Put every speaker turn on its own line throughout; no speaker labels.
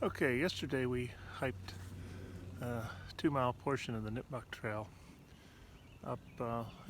Okay, yesterday we hiked a 2-mile portion of the Nipmuck Trail up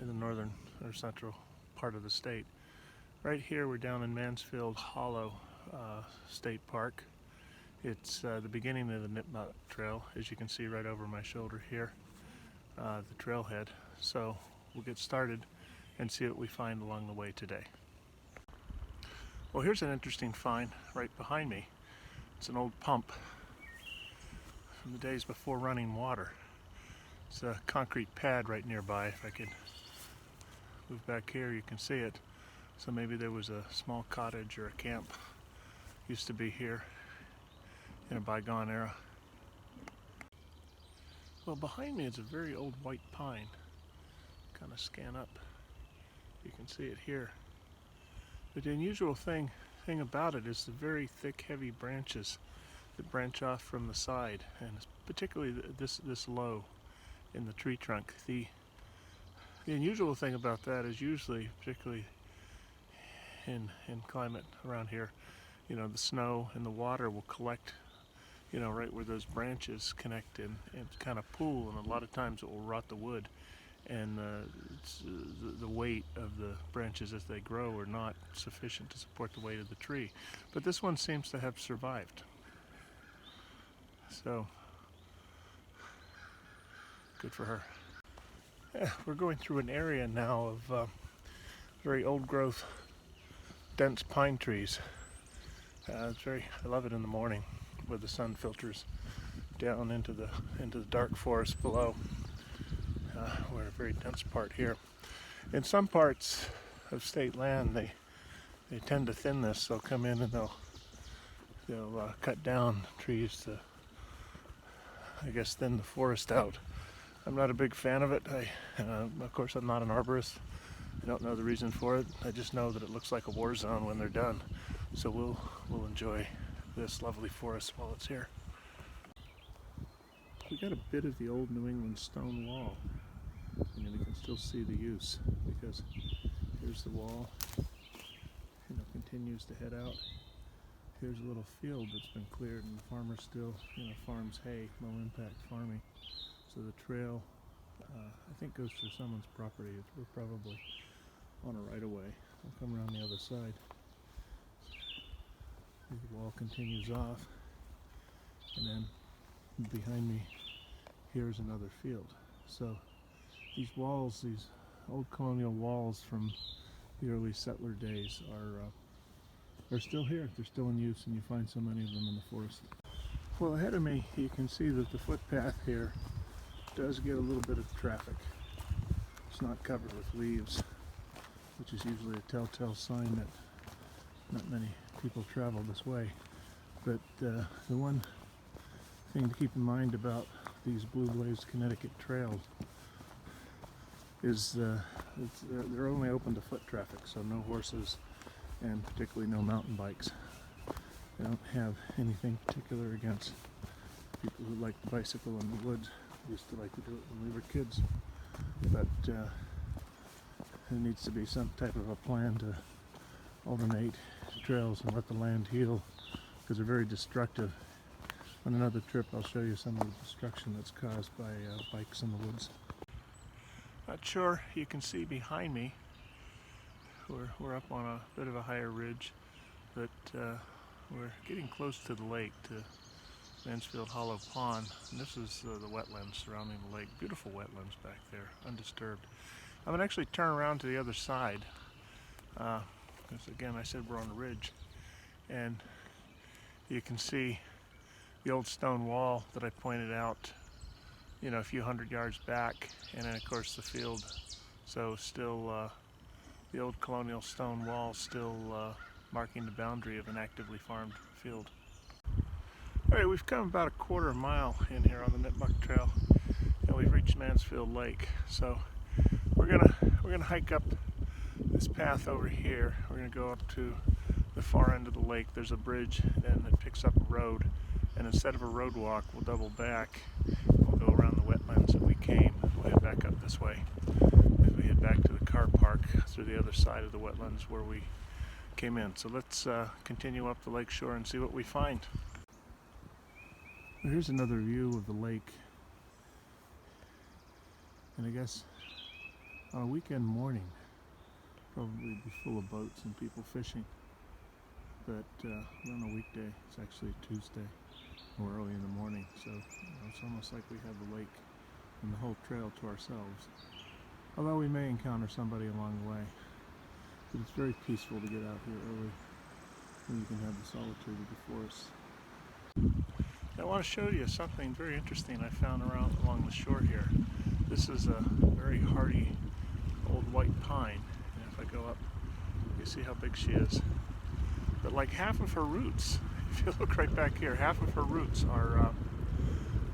in the northern or central part of the state. Right here we're down in Mansfield Hollow State Park. It's the beginning of the Nipmuck Trail, as you can see right over my shoulder here, the trailhead. So we'll get started and see what we find along the way today. Well, here's an interesting find right behind me. It's an old pump from the days before running water. It's a concrete pad right nearby. If I could move back here, you can see it. So maybe there was a small cottage or a camp used to be here in a bygone era. Well, behind me is a very old white pine. Kind of scan up. You can see it here. But the unusual thing about it is the very thick, heavy branches that branch off from the side, and particularly this low in the tree trunk. The unusual thing about that is usually, particularly in climate around here, you know, the snow and the water will collect, you know, right where those branches connect and kind of pool, and a lot of times it will rot the wood. And the weight of the branches as they grow are not sufficient to support the weight of the tree. But this one seems to have survived. So, good for her. Yeah, we're going through an area now of very old growth, dense pine trees. I love it in the morning where the sun filters down into the dark forest below. We're in a very dense part here. In some parts of state land, they tend to thin this. They'll come in and they'll cut down trees to, I guess, thin the forest out. I'm not a big fan of it. Of course, I'm not an arborist. I don't know the reason for it. I just know that it looks like a war zone when they're done. So we'll enjoy this lovely forest while it's here. We got a bit of the old New England stone wall, and we can still see the use, because here's the wall, continues to head out. Here's a little field that's been cleared, and the farmer still, farms hay, low impact farming. So the trail, I think, goes through someone's property. We're probably on a right of way. I'll come around the other side. The wall continues off, and then behind me here is another field. So these walls, these old colonial walls from the early settler days, are still here. They're still in use, and you find so many of them in the forest. Well, ahead of me you can see that the footpath here does get a little bit of traffic. It's not covered with leaves, which is usually a telltale sign that not many people travel this way. But the one thing to keep in mind about these Blue Blaze Connecticut trails is they're only open to foot traffic, so no horses and particularly no mountain bikes. They don't have anything particular against people who like to bicycle in the woods. We used to like to do it when we were kids, but there needs to be some type of a plan to alternate trails and let the land heal, because they're very destructive. On another trip I'll show you some of the destruction that's caused by bikes in the woods. Not sure you can see behind me, we're up on a bit of a higher ridge, but we're getting close to the lake, to Mansfield Hollow Pond, and this is the wetlands surrounding the lake. Beautiful wetlands back there, undisturbed. I'm going to actually turn around to the other side, because again, I said we're on a ridge, and you can see the old stone wall that I pointed out, a few hundred yards back, and then of course the field. So still the old colonial stone wall still marking the boundary of an actively farmed field. Alright, we've come about a quarter mile in here on the Nipmuck Trail, and we've reached Mansfield Lake. So we're gonna hike up this path over here. We're gonna go up to the far end of the lake. There's a bridge then that picks up a road, and instead of a road walk, we'll double back. We'll go around the wetlands that we came. We'll head back up this way as we head back to the car park through the other side of the wetlands where we came in. So let's continue up the lake shore and see what we find. Here's another view of the lake, and I guess on a weekend morning probably be full of boats and people fishing, but on a weekday it's actually Tuesday or early in the morning, so it's almost like we have the lake and the whole trail to ourselves, although we may encounter somebody along the way. But it's very peaceful to get out here early and you can have the solitude of the forest. I want to show you something very interesting I found along the shore here. This is a very hardy old white pine, and if I go up you see how big she is. But like half of her roots, if you look right back here, half of her roots are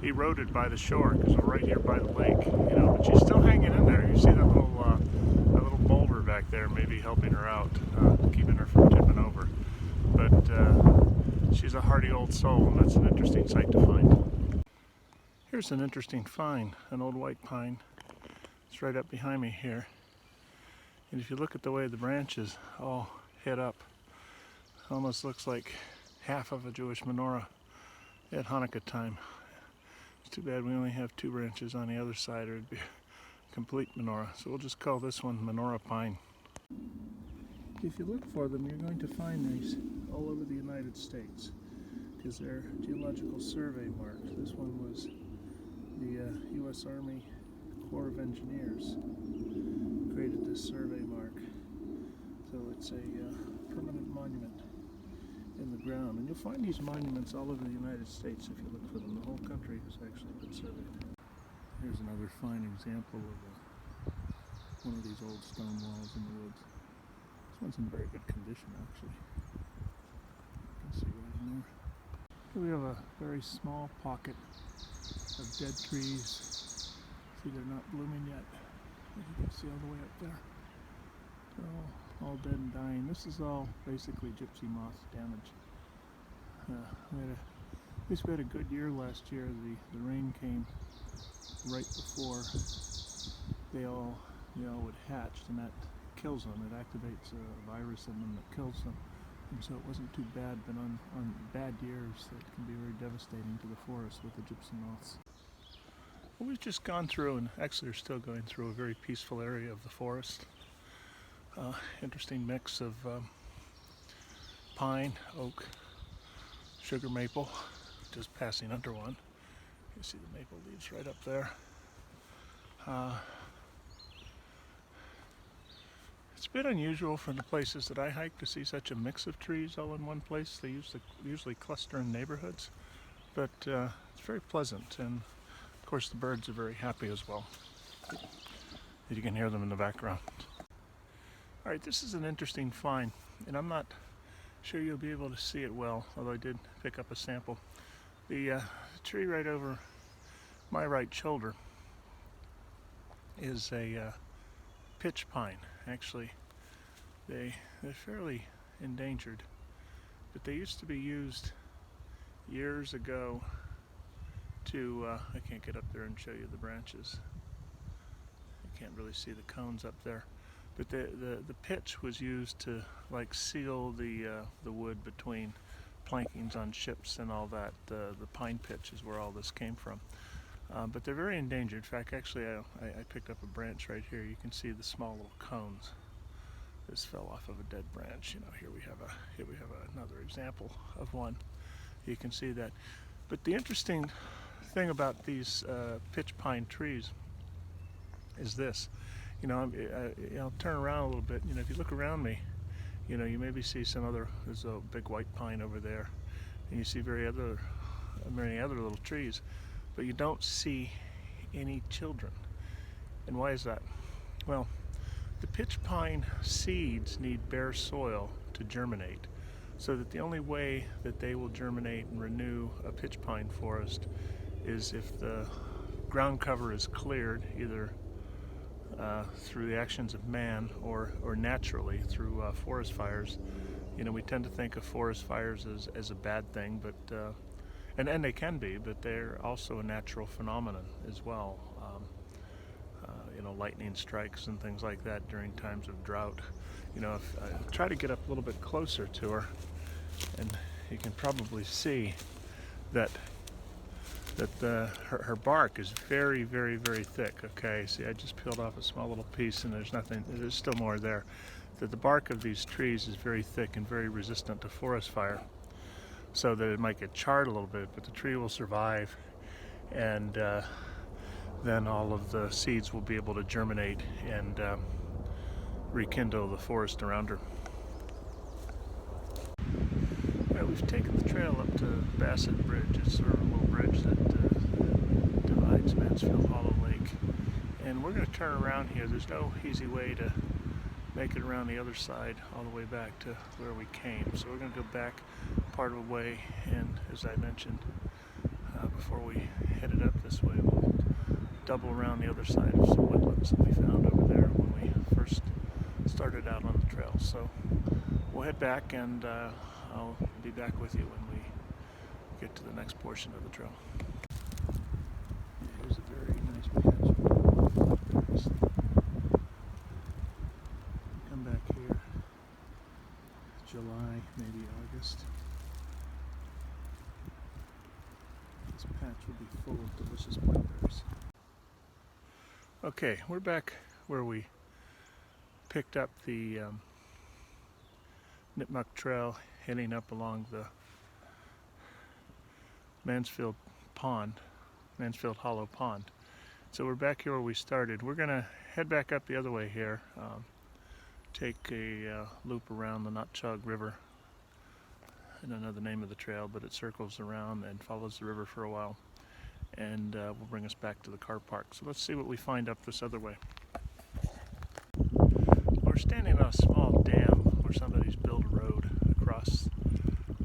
eroded by the shore because we're right here by the lake. But she's still hanging in there. You see that little boulder back there, maybe helping her out, keeping her from tipping over. But she's a hardy old soul, and that's an interesting sight to find. Here's an interesting find, an old white pine. It's right up behind me here. And if you look at the way the branches all head up, it almost looks like half of a Jewish menorah at Hanukkah time. It's too bad we only have 2 branches on the other side, or it'd be a complete menorah. So we'll just call this one menorah pine. If you look for them, you're going to find these all over the United States because they're geological survey marked. This one was the U.S. Army Corps of Engineers created this survey mark. So it's a permanent monument in the ground. And you'll find these monuments all over the United States if you look for them. The whole country has actually been surveyed. Here's another fine example of one of these old stone walls in the woods. This one's in very good condition, actually. You can see right in there. Here we have a very small pocket of dead trees. See, they're not blooming yet. As you can see all the way up there. They're all dead and dying. This is all basically gypsy moth damage. At least we had a good year last year. The rain came right before they all would hatch, and that kills them. It activates a virus in them that kills them. And so it wasn't too bad, but on bad years that can be very devastating to the forest with the gypsy moths. Well, we've just gone through, and actually are still going through, a very peaceful area of the forest. Interesting mix of pine, oak, sugar maple, just passing under one. You see the maple leaves right up there. It's a bit unusual from the places that I hike to see such a mix of trees all in one place. They usually cluster in neighborhoods, but it's very pleasant, and of course the birds are very happy as well. You can hear them in the background. Alright, this is an interesting find, and I'm not sure you'll be able to see it well, although I did pick up a sample. The tree right over my right shoulder is a pitch pine. Actually, they're fairly endangered, but they used to be used years ago to, I can't get up there and show you the branches. You can't really see the cones up there. But the pitch was used to like seal the wood between plankings on ships and all that. The pine pitch is where all this came from. But they're very endangered. In fact, actually, I picked up a branch right here. You can see the small little cones. This fell off of a dead branch. Here we have another example of one. You can see that. But the interesting thing about these pitch pine trees is this. I'll turn around a little bit. If you look around me, you maybe see there's a big white pine over there, and you see many other little trees, but you don't see any children. And why is that? Well, the pitch pine seeds need bare soil to germinate, so that the only way that they will germinate and renew a pitch pine forest is if the ground cover is cleared, either through the actions of man or naturally through forest fires. We tend to think of forest fires as a bad thing, but and they can be, but they're also a natural phenomenon as well. Lightning strikes and things like that during times of drought. If I try to get up a little bit closer to her, and you can probably see that that her bark is very, very, very thick. Okay, see, I just peeled off a small little piece and there's nothing, there's still more there. That the bark of these trees is very thick and very resistant to forest fire, so that it might get charred a little bit, but the tree will survive, and then all of the seeds will be able to germinate and rekindle the forest around her. Well, we've taken the trail up to Bassett Bridge. It's sort of a little bridge that divides Mansfield Hollow Lake. And we're going to turn around here. There's no easy way to make it around the other side all the way back to where we came. So we're going to go back part of the way, and as I mentioned before we headed up this way, we'll double around the other side of some wetlands that we found over there when we first started out on the trail. So we'll head back, and I'll be back with you when we get to the next portion of the trail. Here's a very nice patch of berries. Come back here, July, maybe August. This patch will be full of delicious blackberries. Okay, we're back where we picked up the Nipmuck Trail, heading up along the Mansfield Hollow Pond. So we're back here where we started. We're gonna head back up the other way here, take a loop around the Natchaug River. I don't know the name of the trail, but it circles around and follows the river for a while, and will bring us back to the car park. So let's see what we find up this other way. We're standing on a small dam where somebody's built a road across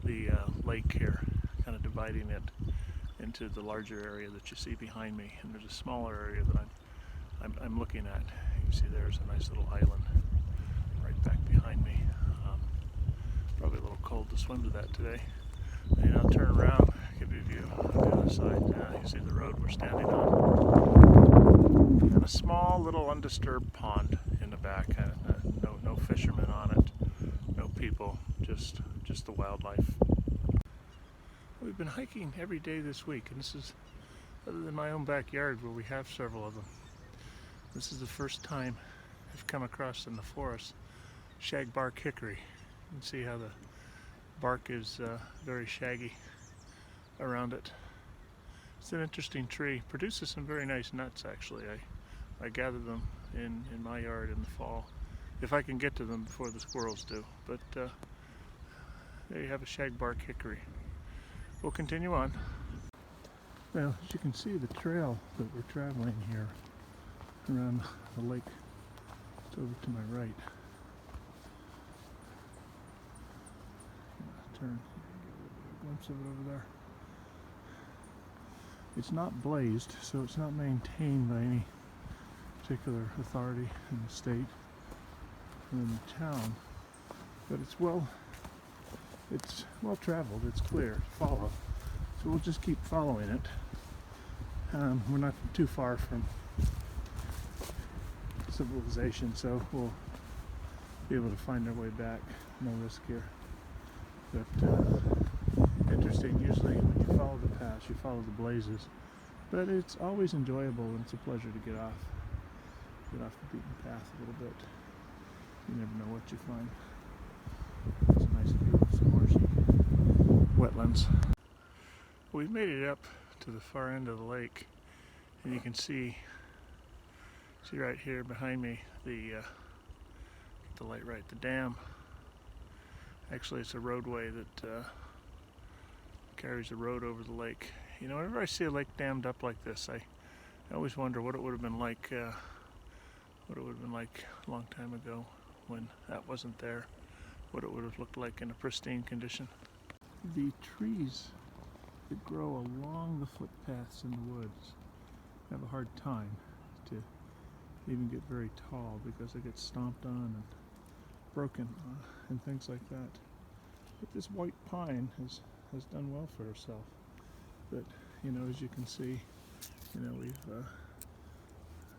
the lake here, kind of dividing it into the larger area that you see behind me, and there's a smaller area that I'm looking at. You can see there's a nice little island right back behind me. Probably a little cold to swim to that today. And I'll turn around, give you a view on the other side. You see the road we're standing on. And a small little undisturbed pond in the back. No fishermen on it, no people, just the wildlife. We've been hiking every day this week, and this is, other than my own backyard where we have several of them, this is the first time I've come across in the forest shagbark hickory. You can see how the bark is very shaggy around it. It's an interesting tree. Produces some very nice nuts, actually. I gather them in my yard in the fall, if I can get to them before the squirrels do. But there you have a shagbark hickory. We'll continue on. Well, as you can see, the trail that we're traveling here around the lake, it's over to my right. Turn, get a glimpse of it over there. It's not blazed, so it's not maintained by any particular authority in the state or in the town, but it's well traveled, it's clear to follow, so we'll just keep following it. We're not too far from civilization, so we'll be able to find our way back. No risk here. But interesting, usually when you follow the paths, you follow the blazes, but it's always enjoyable, and it's a pleasure to get off the beaten path a little bit. You never know what you find. It's a nice view of some marshy wetlands. We've made it up to the far end of the lake, and you can see right here behind me the light right, the dam. Actually, it's a roadway that carries a road over the lake. You know, whenever I see a lake dammed up like this, I always wonder what it would have been like. What it would have been like a long time ago when that wasn't there. What it would have looked like in a pristine condition. The trees that grow along the footpaths in the woods have a hard time to even get very tall because they get stomped on and broken and things like that. But this white pine has done well for herself. But you know, as you can see, you know,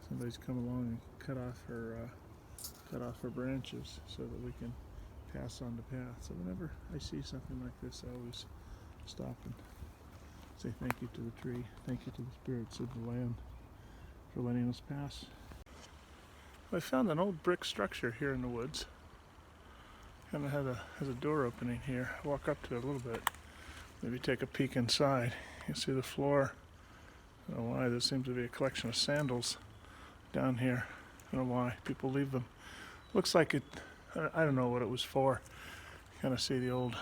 somebody's come along and cut off her branches so that we can pass on the path. So whenever I see something like this, I always stop and Say thank you to the tree, thank you to the spirits of the land for letting us pass. I found an old brick structure here in the woods. Kind of has a door opening here. Walk up to it a little bit. Maybe take a peek inside. You see the floor. I don't know why. There seems to be a collection of sandals down here. I don't know why people leave them. Looks like it. I don't know what it was for. You kind of see the old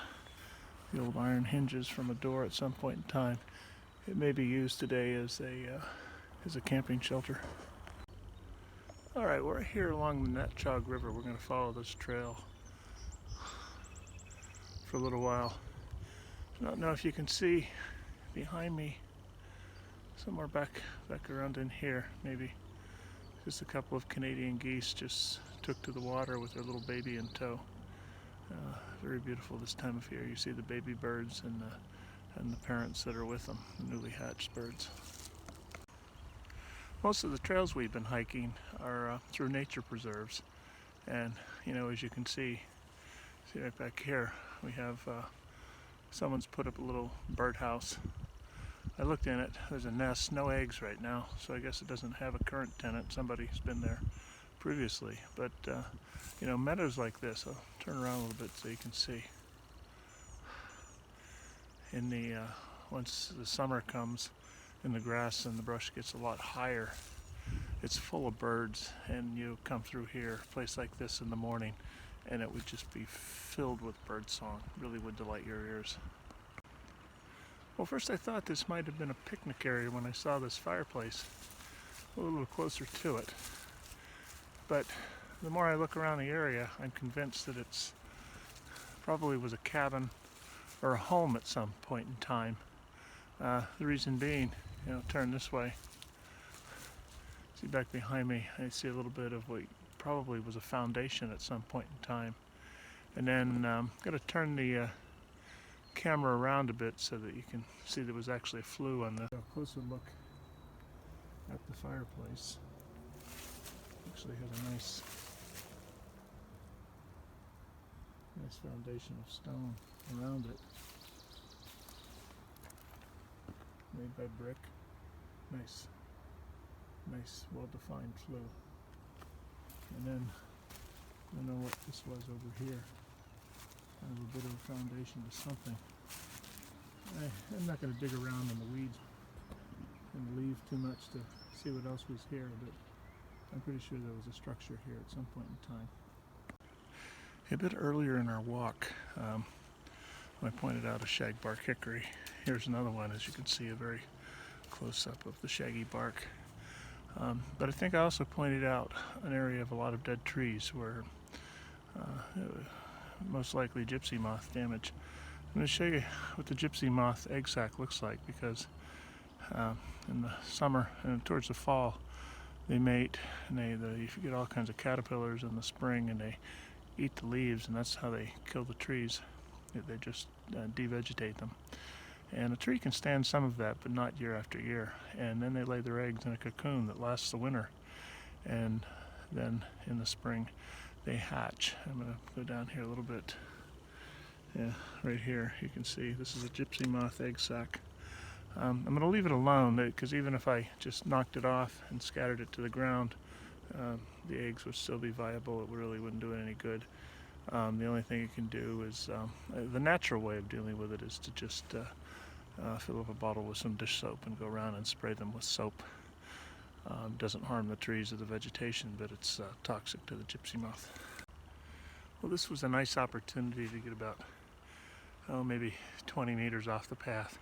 iron hinges from a door at some point in time. It may be used today as a camping shelter. All right, we're here along the Natchaug River. We're going to follow this trail for a little while. I don't know if you can see behind me, somewhere back around in here, maybe just a couple of Canadian geese just took to the water with their little baby in tow. Very beautiful this time of year. You see the baby birds and the parents that are with them, the newly hatched birds. Most of the trails we've been hiking are through nature preserves, and as you can see right back here, we have someone's put up a little birdhouse. I looked in it. There's a nest, no eggs right now, so I guess it doesn't have a current tenant. Somebody's been there previously, but meadows like this. I'll turn around a little bit so you can see. In the once the summer comes and the grass and the brush gets a lot higher, it's full of birds, and you come through here, a place like this in the morning, and it would just be filled with bird song. Really would delight your ears. Well, first I thought this might have been a picnic area when I saw this fireplace a little closer to it. But the more I look around the area, I'm convinced that it's probably was a cabin or a home at some point in time. The reason being, turn this way. See back behind me, I see a little bit of what probably was a foundation at some point in time. And then I'm going to turn the camera around a bit so that you can see there was actually a flue on the. A closer look at the fireplace. Actually has a nice foundation of stone around it, made by brick. Nice well-defined flue. And then I don't know what this was over here. Kind of a bit of a foundation to something. I'm not going to dig around in the weeds and leave too much to see what else was here, but I'm pretty sure there was a structure here at some point in time. A bit earlier in our walk, I pointed out a shagbark hickory. Here's another one, as you can see, a very close-up of the shaggy bark. But I think I also pointed out an area of a lot of dead trees where most likely gypsy moth damage. I'm going to show you what the gypsy moth egg sac looks like, because in the summer and towards the fall they mate, and you get all kinds of caterpillars in the spring, and they eat the leaves, and that's how they kill the trees. They just devegetate them. And a tree can stand some of that, but not year after year. And then they lay their eggs in a cocoon that lasts the winter. And then in the spring, they hatch. I'm going to go down here a little bit. Yeah, right here, you can see this is a gypsy moth egg sac. I'm going to leave it alone, because even if I just knocked it off and scattered it to the ground, the eggs would still be viable. It really wouldn't do it any good. The only thing you can do is, the natural way of dealing with it is to just fill up a bottle with some dish soap and go around and spray them with soap. Doesn't harm the trees or the vegetation, but it's toxic to the gypsy moth. Well, this was a nice opportunity to get about, maybe 20 meters off the path.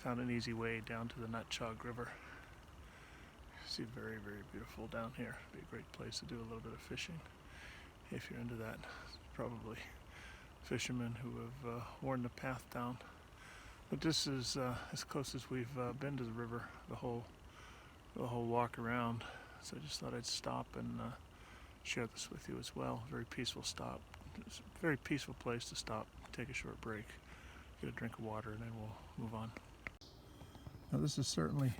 Found an easy way down to the Natchaug River. See, very, very beautiful down here. Be a great place to do a little bit of fishing if you're into that. Probably fishermen who have worn the path down. But this is as close as we've been to the river the whole walk around. So I just thought I'd stop and share this with you as well. Very peaceful stop. It's a very peaceful place to stop, take a short break, get a drink of water, and then we'll move on. Now this is certainly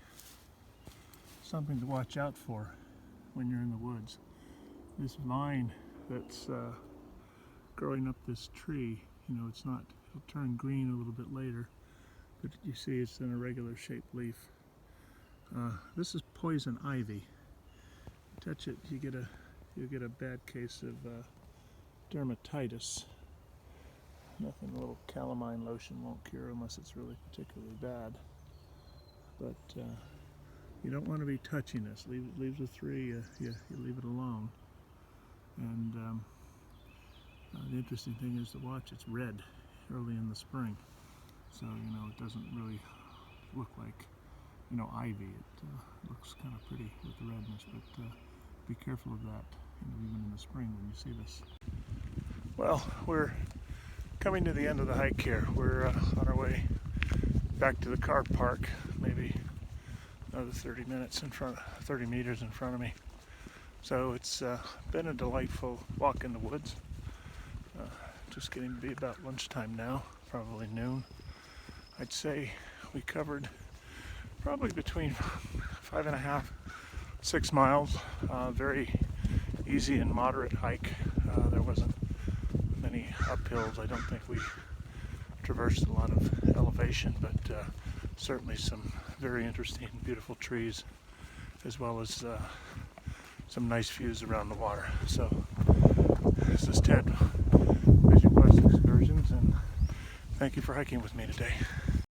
something to watch out for when you're in the woods. This vine that's growing up this tree, it'll turn green a little bit later, but you see it's an irregular shaped leaf. This is poison ivy. Touch it, you get a bad case of dermatitis. Nothing a little calamine lotion won't cure unless it's really particularly bad. But you don't want to be touching this. Leaves of 3, you leave it alone. And the interesting thing is to watch. It's red early in the spring, so it doesn't really look like ivy. It looks kind of pretty with the redness, but be careful of that. Even in the spring when you see this. Well, we're coming to the end of the hike here. We're on our way back to the car park. Maybe another 30 meters in front of me. So it's been a delightful walk in the woods. Just getting to be about lunchtime now, probably noon. I'd say we covered probably between 5.5, 6 miles. Very easy and moderate hike. There wasn't many uphills. I don't think we traversed a lot of elevation, but certainly some very interesting, beautiful trees, as well as some nice views around the water. So this is Ted, Visionquest Excursions, and thank you for hiking with me today.